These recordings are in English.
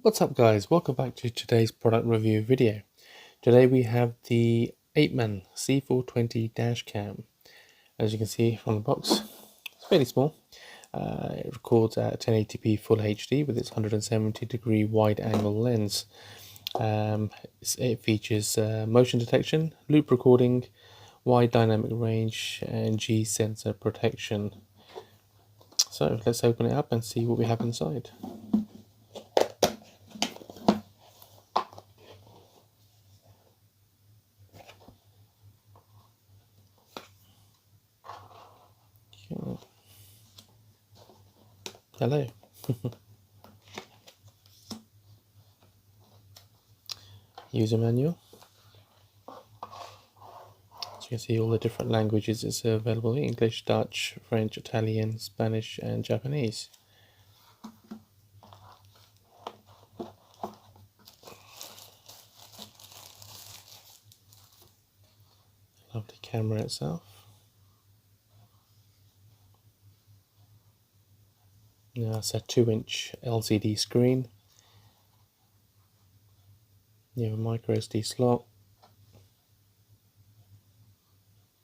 What's up guys, welcome back to today's product review video. Today we have the Apeman C420 dash cam. As you can see from the box, it's fairly small. It records at 1080p full HD with its 170-degree wide angle lens. It features motion detection, loop recording, wide dynamic range and G sensor protection. So let's open it up and see what we have inside. Hello. User manual. So you can see all the different languages it's available in: English, Dutch, French, Italian, Spanish and Japanese. Lovely camera itself. Now it's a 2-inch LCD screen. You have a micro SD slot.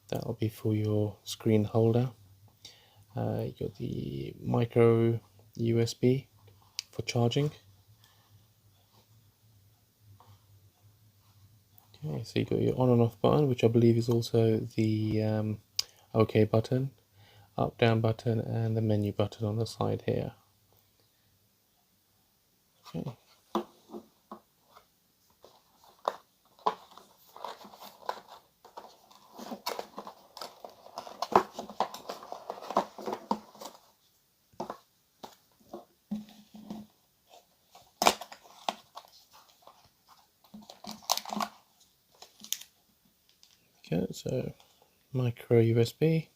That'll be for your screen holder. You got the micro USB for charging. Okay, so you got your on and off button, which I believe is also the OK button, up down button, and the menu button on the side here. Okay. Okay, so micro USB.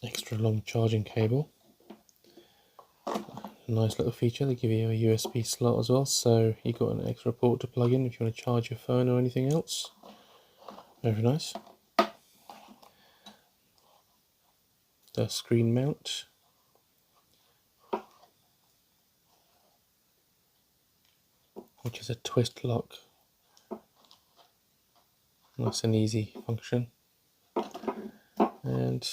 Extra long charging cable. Nice little feature. They give you a USB slot as well, so you've got an extra port to plug in if you want to charge your phone or anything else. Very nice. The screen mount. Which is a twist lock. Nice and easy function. And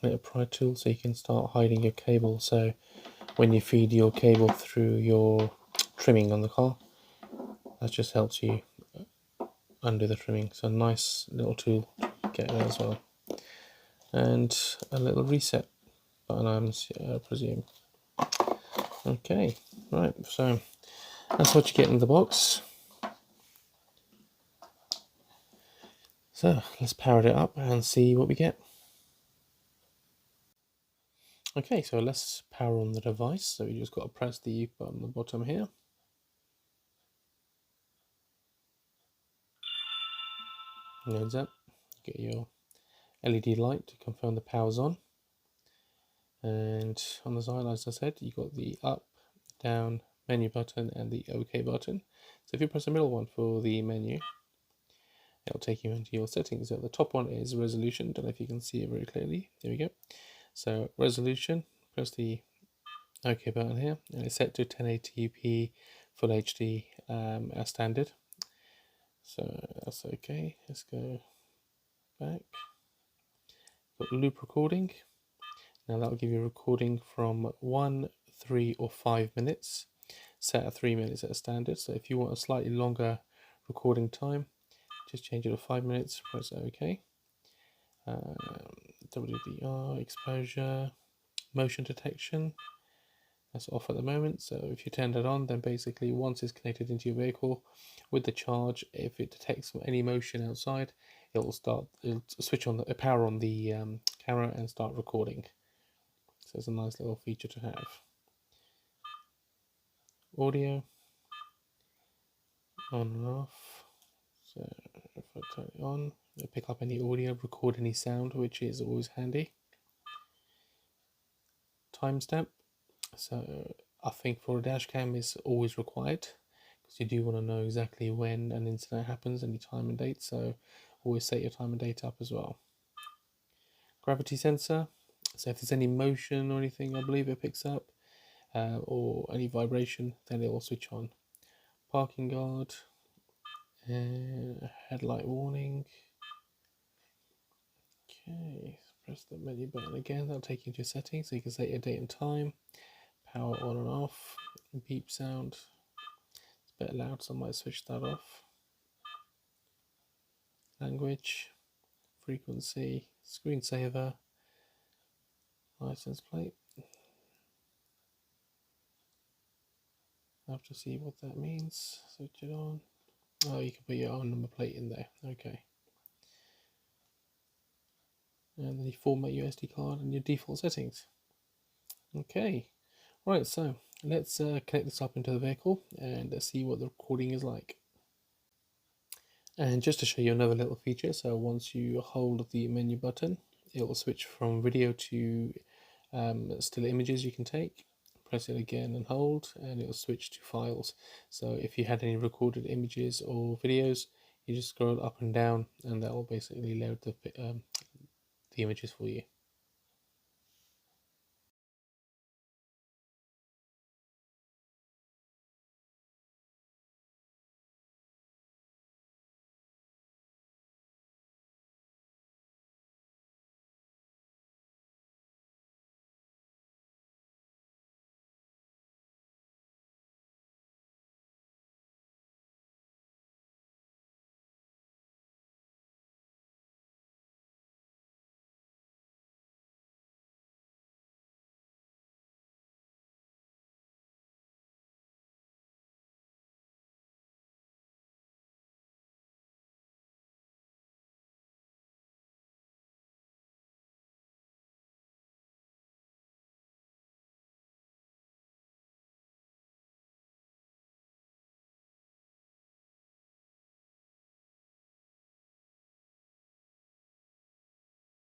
a little pry tool so you can start hiding your cable. So when you feed your cable through your trimming on the car, that just helps you undo the trimming. So nice little tool to get there as well. And a little reset button, I presume. Okay, right, so that's what you get in the box. So let's power it up and see what we get. Okay, so let's power on the device. So you just got to press the button on the bottom here. Loads up. Get your LED light to confirm the power's on. And on the side, as I said, you got the up, down menu button and the OK button. So if you press the middle one for the menu, it'll take you into your settings. So the top one is resolution. Don't know if you can see it very clearly. There we go. So resolution, press the OK button here, and it's set to 1080p full HD as standard. So that's okay. Let's go back. Got loop recording. Now that will give you a recording from 1, 3 or 5 minutes, set at 3 minutes at a standard. So if you want a slightly longer recording time, just change it to 5 minutes, press OK. WDR, exposure, motion detection, that's off at the moment. So if you turn that on, then basically once it's connected into your vehicle with the charge, if it detects any motion outside, it'll switch on the power on the camera and start recording. So it's a nice little feature to have. Audio, on and off. So if I turn it on, it'll pick up any audio, record any sound, which is always handy. Timestamp. So I think for a dash cam is always required, because you do want to know exactly when an incident happens, any time and date. So always set your time and date up as well. Gravity sensor, so if there's any motion or anything, I believe it picks up, or any vibration, then it will switch on. Parking guard, headlight warning. Okay, press the menu button again, that'll take you to settings so you can set your date and time. Power on and off, beep sound, it's a bit loud so I might switch that off. Language, frequency, screensaver, license plate. I have to see what that means. Switch it on. Oh, you can put your own number plate in there. Okay. And then you format your SD card and your default settings. Okay. Right, so let's connect this up into the vehicle and see what the recording is like. And just to show you another little feature, so once you hold the menu button, it will switch from video to still images you can take. Press it again and hold, and it will switch to files. So if you had any recorded images or videos, you just scroll up and down, and that will basically load the images for you.